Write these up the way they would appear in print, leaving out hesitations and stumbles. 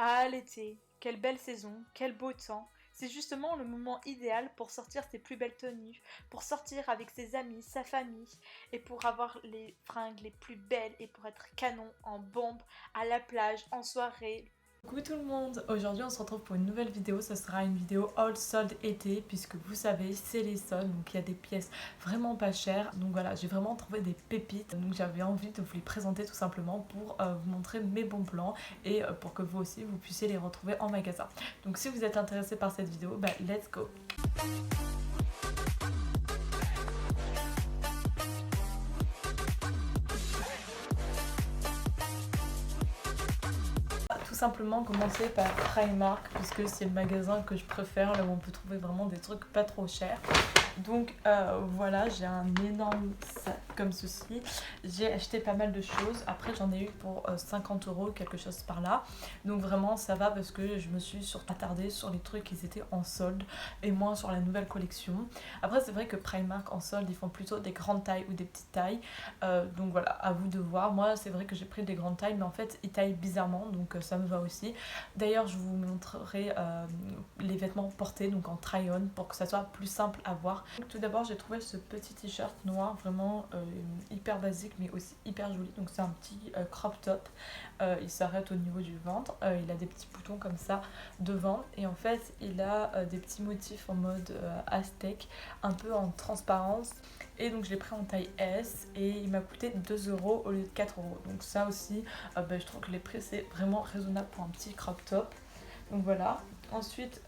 Ah, l'été, quelle belle saison, quel beau temps. C'est justement le moment idéal pour sortir ses plus belles tenues, pour sortir avec ses amis, sa famille, et pour avoir les fringues les plus belles et pour être canon en bombe, à la plage, en soirée. Coucou tout le monde, aujourd'hui on se retrouve pour une nouvelle vidéo, ce sera une vidéo all sold été puisque vous savez c'est les soldes, donc il y a des pièces vraiment pas chères, donc voilà j'ai vraiment trouvé des pépites, donc j'avais envie de vous les présenter tout simplement pour vous montrer mes bons plans et pour que vous aussi vous puissiez les retrouver en magasin. Donc si vous êtes intéressé par cette vidéo, bah let's go. Tout simplement commencer par Primark puisque c'est le magasin que je préfère, là où on peut trouver vraiment des trucs pas trop chers. Donc voilà, j'ai un énorme sac comme ceci. J'ai acheté pas mal de choses. Après j'en ai eu pour 50 euros, quelque chose par là. Donc vraiment ça va parce que je me suis surtout attardée sur les trucs qui étaient en solde et moins sur la nouvelle collection. Après c'est vrai que Primark en solde ils font plutôt des grandes tailles ou des petites tailles. Donc voilà, à vous de voir. Moi c'est vrai que j'ai pris des grandes tailles mais en fait ils taillent bizarrement donc ça me va aussi. D'ailleurs je vous montrerai les vêtements portés donc en try-on pour que ça soit plus simple à voir. Donc, tout d'abord j'ai trouvé ce petit t-shirt noir vraiment hyper basique mais aussi hyper joli. Donc c'est un petit crop top, il s'arrête au niveau du ventre, il a des petits boutons comme ça devant et en fait il a des petits motifs en mode aztèque, un peu en transparence. Et donc je l'ai pris en taille S et il m'a coûté 2 euros au lieu de 4 euros. Donc ça aussi, je trouve que les prix c'est vraiment raisonnable pour un petit crop top. Donc voilà. Ensuite,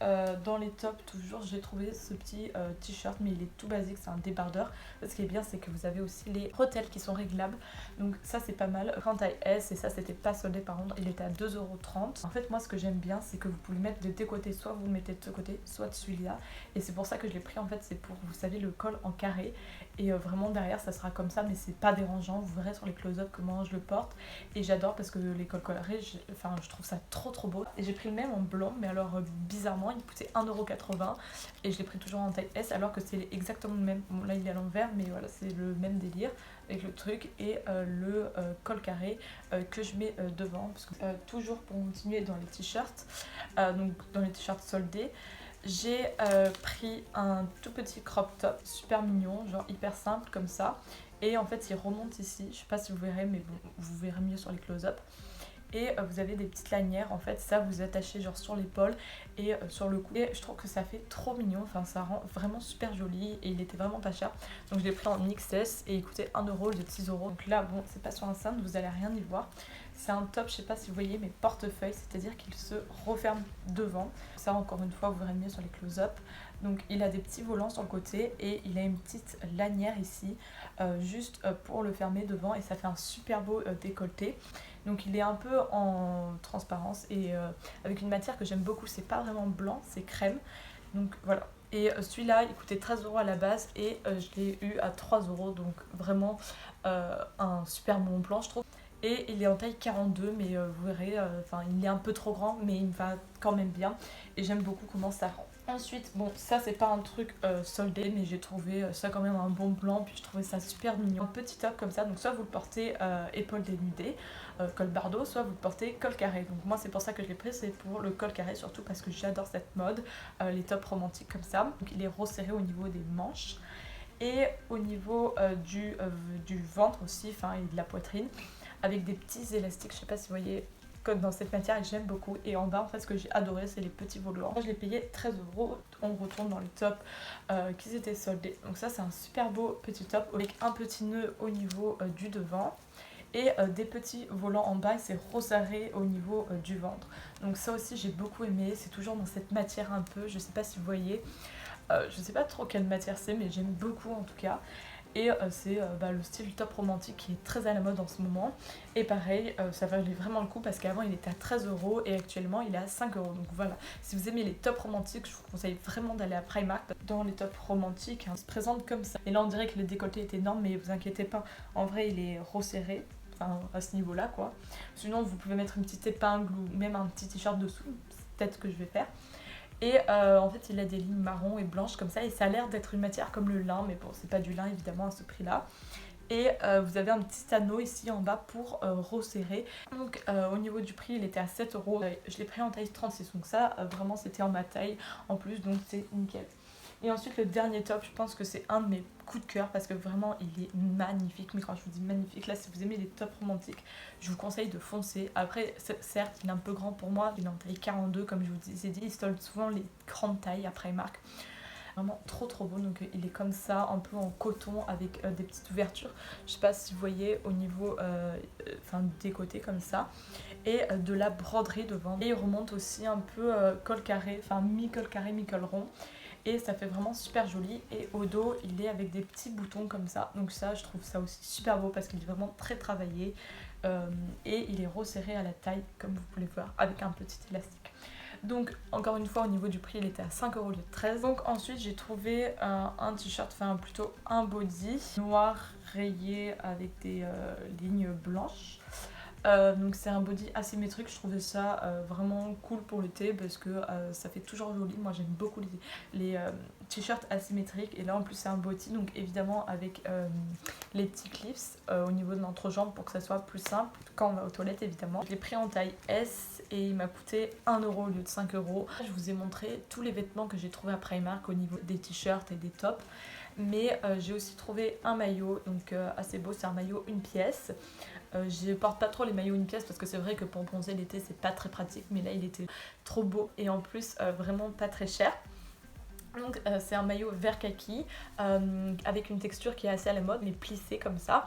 dans les tops, toujours, j'ai trouvé ce petit t-shirt, mais il est tout basique, c'est un débardeur. Ce qui est bien, c'est que vous avez aussi les bretelles qui sont réglables. Donc ça, c'est pas mal. En taille S, et ça, c'était pas soldé par contre, il était à 2,30 €. En fait, moi, ce que j'aime bien, c'est que vous pouvez le mettre de deux côtés, soit vous le mettez de ce côté, soit de celui-là. Et c'est pour ça que je l'ai pris, en fait, c'est pour, vous savez, le col en carré. Et vraiment, derrière, ça sera comme ça, mais c'est pas dérangeant. Vous verrez sur les close-up comment je le porte. Et j'adore parce que les cols colorés, je trouve ça trop beau. Et j'ai pris le même en blanc, mais alors bizarrement il coûtait 1,80 € et je l'ai pris toujours en taille S alors que c'est exactement le même. Bon, là il est à l'envers, mais voilà, c'est le même délire avec le truc et le col carré que je mets devant. Parce que, toujours pour continuer dans les t-shirts, donc dans les t-shirts soldés, j'ai pris un tout petit crop top super mignon, genre hyper simple comme ça. Et en fait il remonte ici, je sais pas si vous verrez, mais bon, vous verrez mieux sur les close-up. Et vous avez des petites lanières, en fait ça vous attachez genre sur l'épaule et sur le cou, et je trouve que ça fait trop mignon, enfin ça rend vraiment super joli et il était vraiment pas cher, donc je l'ai pris en XS et il coûtait 1 € au lieu de 6 €. Donc là bon, c'est pas sur un stand, vous allez rien y voir, c'est un top, je sais pas si vous voyez, mais portefeuille, c'est à dire qu'il se referme devant. Ça encore une fois vous verrez mieux sur les close-up. Donc il a des petits volants sur le côté et il a une petite lanière ici juste pour le fermer devant, et ça fait un super beau décolleté. Donc il est un peu en transparence et avec une matière que j'aime beaucoup, c'est pas vraiment blanc, c'est crème. Donc voilà. Et celui-là il coûtait 13 € à la base et je l'ai eu à 3 €, donc vraiment un super bon plan je trouve. Et il est en taille 42, mais vous verrez, il est un peu trop grand, mais il me va quand même bien. Et j'aime beaucoup comment ça rend. Ensuite, bon, ça c'est pas un truc soldé, mais j'ai trouvé ça quand même un bon plan, puis je trouvais ça super mignon. Un petit top comme ça, donc soit vous le portez épaule dénudée, col bardeau, soit vous le portez col carré. Donc moi c'est pour ça que je l'ai pris, c'est pour le col carré, surtout parce que j'adore cette mode, les tops romantiques comme ça. Donc il est resserré au niveau des manches et au niveau du ventre aussi, et de la poitrine, avec des petits élastiques, je sais pas si vous voyez, comme dans cette matière, et j'aime beaucoup. Et en bas, en fait, ce que j'ai adoré, c'est les petits volants. Moi, je l'ai payé 13 €. On retourne dans les tops qui étaient soldés. Donc ça, c'est un super beau petit top avec un petit nœud au niveau du devant et des petits volants en bas, c'est resserré au niveau du ventre. Donc ça aussi, j'ai beaucoup aimé. C'est toujours dans cette matière un peu, je sais pas si vous voyez, je sais pas trop quelle matière c'est, mais j'aime beaucoup en tout cas. Et c'est le style top romantique qui est très à la mode en ce moment. Et pareil, ça valait vraiment le coup parce qu'avant il était à 13 € et actuellement il est à 5 €. Donc voilà, si vous aimez les tops romantiques, je vous conseille vraiment d'aller à Primark. Dans les tops romantiques, il se présente comme ça. Et là on dirait que le décolleté est énorme, mais vous inquiétez pas, en vrai il est resserré. À ce niveau là quoi. Sinon vous pouvez mettre une petite épingle ou même un petit t-shirt dessous, c'est peut-être ce que je vais faire. Et en fait il a des lignes marron et blanches comme ça, et ça a l'air d'être une matière comme le lin, mais bon c'est pas du lin évidemment à ce prix là. et vous avez un petit anneau ici en bas pour resserrer. Donc au niveau du prix il était à 7 euros. Je l'ai pris en taille 36, donc ça vraiment c'était en ma taille en plus, donc c'est nickel. Et ensuite le dernier top, je pense que c'est un de mes coups de cœur parce que vraiment il est magnifique. Mais quand je vous dis magnifique, là si vous aimez les tops romantiques, je vous conseille de foncer. Après certes il est un peu grand pour moi, il est en taille 42 comme je vous ai dit. Il solde souvent les grandes tailles à Primark. Vraiment trop beau, donc il est comme ça, un peu en coton avec des petites ouvertures. Je sais pas si vous voyez au niveau des côtés comme ça. Et de la broderie devant. Et il remonte aussi un peu col carré, enfin mi-col carré, mi-col rond. Et ça fait vraiment super joli. Et au dos il est avec des petits boutons comme ça. Donc ça je trouve ça aussi super beau parce qu'il est vraiment très travaillé. Et il est resserré à la taille comme vous pouvez voir avec un petit élastique. Donc encore une fois au niveau du prix il était à 5 euros au lieu de 13. Donc ensuite j'ai trouvé un t-shirt, enfin plutôt un body noir rayé avec des lignes blanches. Donc c'est un body asymétrique, je trouvais ça vraiment cool pour l'été parce que ça fait toujours joli. Moi j'aime beaucoup les t-shirts asymétriques et là en plus c'est un body donc évidemment avec les petits clips au niveau de l'entrejambe pour que ça soit plus simple quand on va aux toilettes évidemment. Je l'ai pris en taille S et il m'a coûté 1 euro au lieu de 5 euros. Je vous ai montré tous les vêtements que j'ai trouvé à Primark au niveau des t-shirts et des tops. Mais j'ai aussi trouvé un maillot, donc assez beau, c'est un maillot une pièce. Je porte pas trop les maillots une pièce parce que c'est vrai que pour bronzer l'été c'est pas très pratique, mais là il était trop beau et en plus vraiment pas très cher. Donc c'est un maillot vert kaki avec une texture qui est assez à la mode mais plissée comme ça.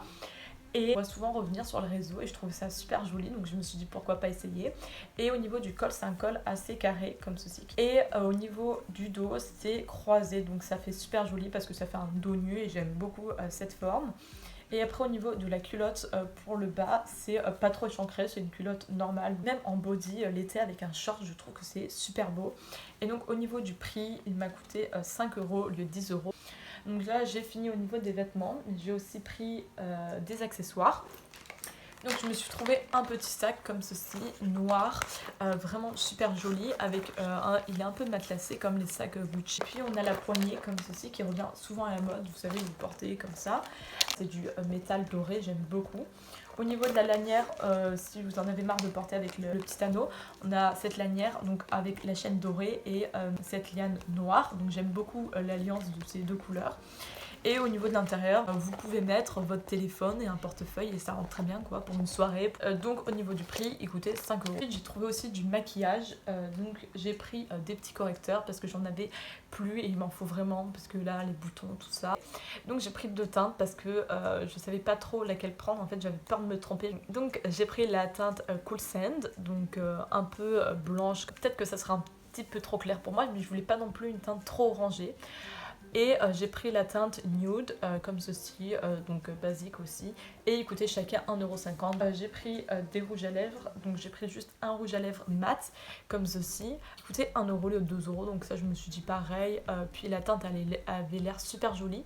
Et on va souvent revenir sur le réseau et je trouve ça super joli, donc je me suis dit pourquoi pas essayer. Et au niveau du col, c'est un col assez carré comme ceci. Et au niveau du dos, c'est croisé, donc ça fait super joli parce que ça fait un dos nu et j'aime beaucoup cette forme. Et après au niveau de la culotte pour le bas, c'est pas trop échancré, c'est une culotte normale. Même en body l'été avec un short, je trouve que c'est super beau. Et donc au niveau du prix, il m'a coûté 5 euros au lieu de 10 euros. Donc là j'ai fini au niveau des vêtements, j'ai aussi pris des accessoires. Donc je me suis trouvé un petit sac comme ceci, noir, vraiment super joli, avec il est un peu matelassé comme les sacs Gucci. Puis on a la poignée comme ceci qui revient souvent à la mode, vous savez, vous portez comme ça. C'est du métal doré, j'aime beaucoup. Au niveau de la lanière, si vous en avez marre de porter avec le petit anneau, on a cette lanière donc avec la chaîne dorée et cette liane noire. Donc j'aime beaucoup l'alliance de ces deux couleurs. Et au niveau de l'intérieur, vous pouvez mettre votre téléphone et un portefeuille et ça rentre très bien quoi pour une soirée. Donc au niveau du prix, il coûtait 5 euros. Ensuite j'ai trouvé aussi du maquillage, donc j'ai pris des petits correcteurs parce que j'en avais plus et il m'en faut vraiment parce que là les boutons tout ça. Donc j'ai pris deux teintes parce que je savais pas trop laquelle prendre, en fait j'avais peur de me tromper. Donc j'ai pris la teinte Cool Sand, donc un peu blanche, peut-être que ça sera un petit peu trop clair pour moi mais je voulais pas non plus une teinte trop orangée. Et j'ai pris la teinte nude comme ceci, donc basique aussi. Et il coûtait chacun 1,50 €. J'ai pris des rouges à lèvres, donc j'ai pris juste un rouge à lèvres mat comme ceci. Il coûtait 1 € au lieu de 2 €, donc ça je me suis dit pareil. Puis la teinte avait l'air super jolie.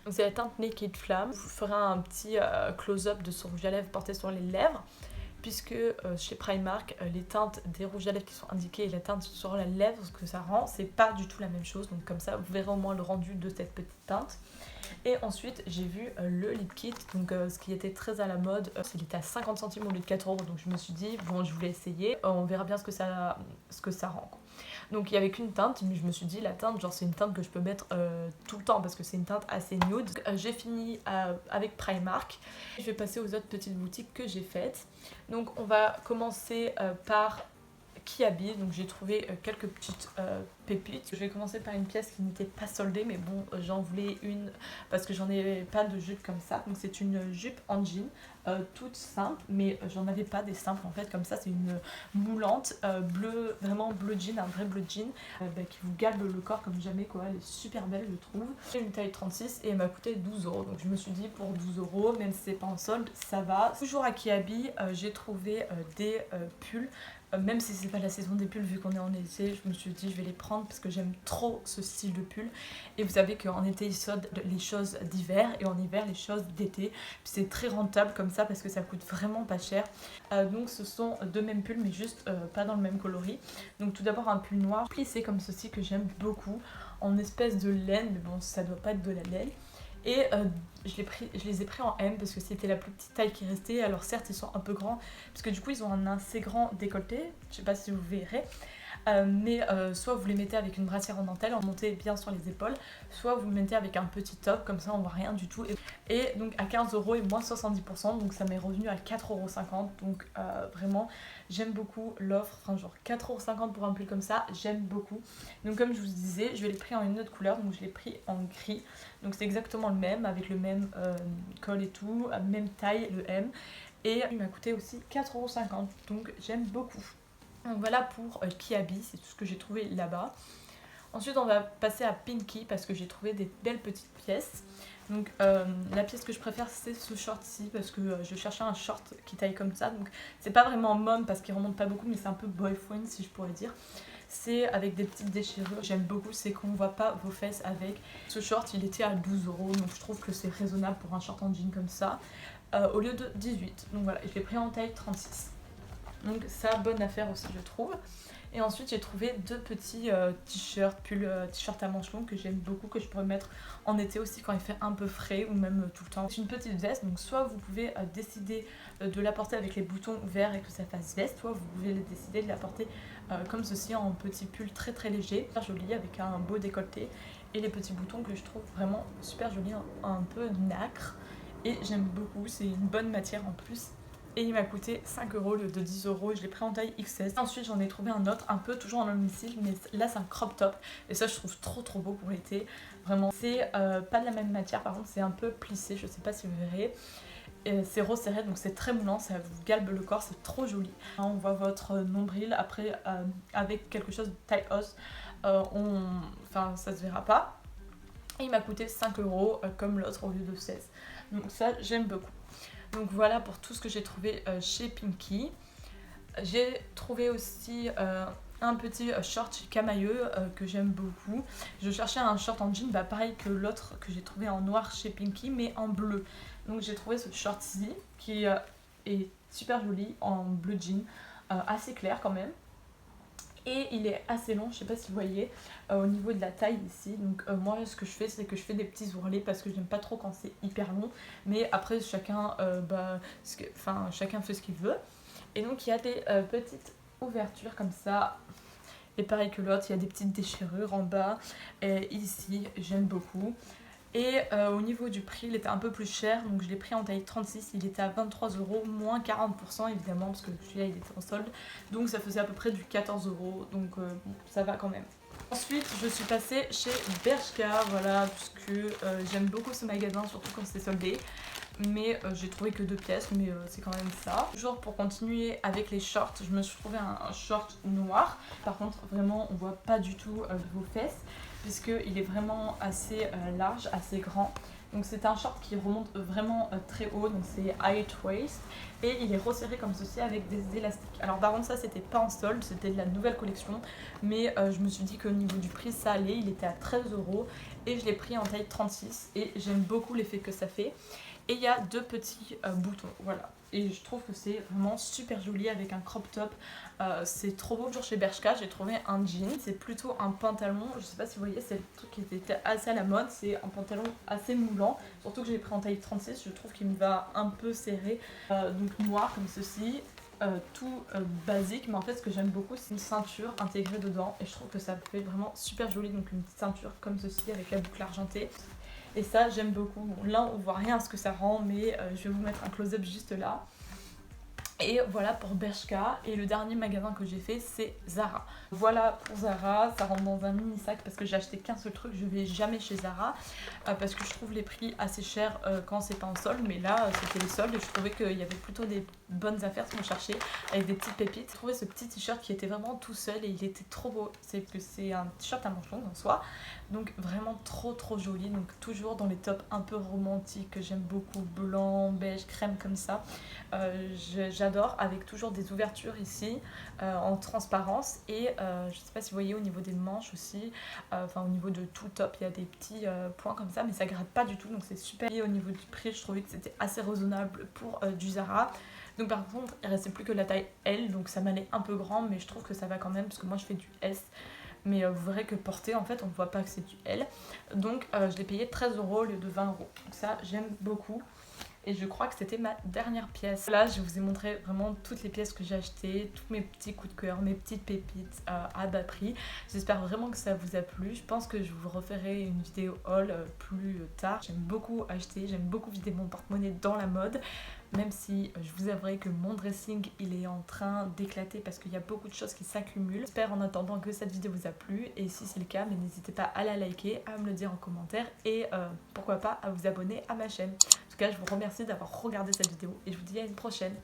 Donc c'est la teinte Naked Flamme. Je vous ferai un petit close-up de ce rouge à lèvres porté sur les lèvres. Puisque chez Primark, les teintes des rouges à lèvres qui sont indiquées et la teinte sur la lèvre, ce que ça rend, c'est pas du tout la même chose. Donc comme ça, vous verrez au moins le rendu de cette petite teinte. Et ensuite, j'ai vu le lip kit, donc ce qui était très à la mode. Il était à 50 centimes au lieu de 4 €, donc je me suis dit, bon, je voulais essayer. On verra bien ce que ça rend, quoi. Donc il n'y avait qu'une teinte, mais je me suis dit la teinte, genre c'est une teinte que je peux mettre tout le temps parce que c'est une teinte assez nude. J'ai fini avec Primark. Je vais passer aux autres petites boutiques que j'ai faites. Donc on va commencer par Kiabi, donc j'ai trouvé quelques petites pépites. Je vais commencer par une pièce qui n'était pas soldée, mais bon, j'en voulais une parce que j'en ai pas de jupe comme ça. Donc c'est une jupe en jean, toute simple, mais j'en avais pas des simples en fait, comme ça. C'est une moulante bleu, vraiment bleu jean, un vrai bleu jean qui vous galbe le corps comme jamais quoi. Elle est super belle, je trouve. J'ai une taille 36 et elle m'a coûté 12 €. Donc je me suis dit pour 12 €, même si c'est pas en solde, ça va. Toujours à Kiabi, j'ai trouvé des pulls. Même si c'est pas la saison des pulls vu qu'on est en été, je me suis dit je vais les prendre parce que j'aime trop ce style de pull. Et vous savez qu'en été ils soldent les choses d'hiver et en hiver les choses d'été. Puis c'est très rentable comme ça parce que ça coûte vraiment pas cher. Donc ce sont deux mêmes pulls mais juste pas dans le même coloris. Donc tout d'abord un pull noir plissé comme ceci que j'aime beaucoup en espèce de laine, mais bon ça doit pas être de la laine. Et je les ai pris en M parce que c'était la plus petite taille qui restait. Alors certes ils sont un peu grands parce que du coup ils ont un assez grand décolleté, je sais pas si vous verrez. Mais soit vous les mettez avec une brassière en dentelle, en montez bien sur les épaules, soit vous le mettez avec un petit top, comme ça on voit rien du tout. Et donc à 15€ et moins 70%, donc ça m'est revenu à 4,50€. Donc vraiment j'aime beaucoup l'offre, enfin genre 4,50€ pour un pull comme ça, j'aime beaucoup. Donc comme je vous disais, je l'ai pris en une autre couleur, donc je l'ai pris en gris. Donc c'est exactement le même, avec le même col et tout, même taille, le M. Et il m'a coûté aussi 4,50€, donc j'aime beaucoup. Donc voilà pour Kiabi, c'est tout ce que j'ai trouvé là-bas. Ensuite on va passer à Pinky parce que j'ai trouvé des belles petites pièces. Donc la pièce que je préfère c'est ce short-ci parce que je cherchais un short qui taille comme ça. Donc c'est pas vraiment mom parce qu'il remonte pas beaucoup mais c'est un peu boyfriend si je pourrais dire. C'est avec des petites déchirures, j'aime beaucoup, c'est qu'on voit pas vos fesses avec. Ce short il était à 12€, donc je trouve que c'est raisonnable pour un short en jean comme ça, au lieu de 18. Donc voilà, je l'ai pris en taille 36. Donc ça, bonne affaire aussi je trouve. Et ensuite j'ai trouvé deux petits t-shirts, pulls, t-shirts à manches longues que j'aime beaucoup, que je pourrais mettre en été aussi quand il fait un peu frais ou même tout le temps. C'est une petite veste, donc soit vous pouvez décider de la porter avec les boutons ouverts et que ça fasse veste, soit vous pouvez décider de la porter comme ceci en petit pull très très léger, super joli avec un beau décolleté et les petits boutons que je trouve vraiment super jolis, un peu nacre. Et j'aime beaucoup, c'est une bonne matière en plus. Et il m'a coûté 5€ au lieu de 10€, je l'ai pris en taille XS. Ensuite j'en ai trouvé un autre, un peu toujours en même style, mais là c'est un crop top. Et ça je trouve trop beau pour l'été, vraiment. C'est pas de la même matière, par contre c'est un peu plissé, je sais pas si vous verrez. C'est resserré, donc c'est très moulant, ça vous galbe le corps, c'est trop joli. On voit votre nombril, après avec quelque chose de taille os, enfin ça se verra pas. Et il m'a coûté 5€ comme l'autre au lieu de 16. Donc ça j'aime beaucoup. Donc voilà pour tout ce que j'ai trouvé chez Pinky. J'ai trouvé aussi un petit short chez Camailleux que j'aime beaucoup. Je cherchais un short en jean, pareil que l'autre que j'ai trouvé en noir chez Pinky, mais en bleu. Donc j'ai trouvé ce short-ci qui est super joli en bleu jean, assez clair quand même. Et il est assez long, je sais pas si vous voyez, au niveau de la taille ici. Donc moi ce que je fais c'est que je fais des petits ourlets parce que j'aime pas trop quand c'est hyper long. Mais après chacun fait ce qu'il veut. Et donc il y a des petites ouvertures comme ça. Et pareil que l'autre, il y a des petites déchirures en bas. Et ici j'aime beaucoup. Et au niveau du prix, il était un peu plus cher, donc je l'ai pris en taille 36, il était à 23€, moins 40% évidemment, parce que celui-là il était en solde, donc ça faisait à peu près du 14€, donc ça va quand même. Ensuite, je suis passée chez Bershka, voilà, puisque j'aime beaucoup ce magasin, surtout quand c'est soldé. Mais j'ai trouvé que 2 pièces, mais c'est quand même ça. Toujours pour continuer avec les shorts, je me suis trouvé un short noir. Par contre, vraiment, on voit pas du tout vos fesses, puisqu'il est vraiment assez large, assez grand. Donc c'est un short qui remonte vraiment très haut, donc c'est high waist. Et il est resserré comme ceci avec des élastiques. Alors par contre ça c'était pas en solde, c'était de la nouvelle collection. Mais je me suis dit qu'au niveau du prix ça allait, il était à 13€ et je l'ai pris en taille 36. Et j'aime beaucoup l'effet que ça fait. Et il y a 2 petits boutons, voilà. Et je trouve que c'est vraiment super joli avec un crop top. C'est trop beau. Toujours chez Bershka, j'ai trouvé un jean. C'est plutôt un pantalon. Je sais pas si vous voyez, c'est le truc qui était assez à la mode. C'est un pantalon assez moulant. Surtout que j'ai pris en taille 36. Je trouve qu'il me va un peu serré. Donc noir comme ceci. Tout basique. Mais en fait, ce que j'aime beaucoup, c'est une ceinture intégrée dedans. Et je trouve que ça fait vraiment super joli. Donc une petite ceinture comme ceci avec la boucle argentée. Et ça j'aime beaucoup. Bon, là on voit rien à ce que ça rend, mais je vais vous mettre un close-up juste là. Et voilà pour Bershka. Et le dernier magasin que j'ai fait c'est Zara. Voilà pour Zara, ça rentre dans un mini sac parce que j'ai acheté qu'un seul truc, je vais jamais chez Zara parce que je trouve les prix assez chers quand c'est pas en solde. Mais là c'était les soldes et je trouvais qu'il y avait plutôt des bonnes affaires si on cherchait avec des petites pépites. J'ai trouvé ce petit t-shirt qui était vraiment tout seul et il était trop beau. C'est un t-shirt à manches longues en soi. Donc vraiment trop joli. Donc toujours dans les tops un peu romantiques que j'aime beaucoup, blanc, beige, crème comme ça. J'adore, avec toujours des ouvertures ici en transparence. Et je sais pas si vous voyez au niveau des manches aussi, enfin au niveau de tout le top il y a des petits points comme ça, mais ça gratte pas du tout, donc c'est super. Et au niveau du prix je trouvais que c'était assez raisonnable pour du Zara. Donc par contre il restait plus que la taille L, donc ça m'allait un peu grand, mais je trouve que ça va quand même parce que moi je fais du S. mais vous verrez que porté en fait on ne voit pas que c'est du L. Donc je l'ai payé 13 € au lieu de 20 €. Donc ça j'aime beaucoup. Et je crois que c'était ma dernière pièce. Là, je vous ai montré vraiment toutes les pièces que j'ai achetées, tous mes petits coups de cœur, mes petites pépites à bas prix. J'espère vraiment que ça vous a plu. Je pense que je vous referai une vidéo haul plus tard. J'aime beaucoup acheter, j'aime beaucoup vider mon porte-monnaie dans la mode. Même si je vous avouerai que mon dressing il est en train d'éclater parce qu'il y a beaucoup de choses qui s'accumulent. J'espère en attendant que cette vidéo vous a plu et si c'est le cas, mais n'hésitez pas à la liker, à me le dire en commentaire et pourquoi pas à vous abonner à ma chaîne. En tout cas je vous remercie d'avoir regardé cette vidéo et je vous dis à une prochaine.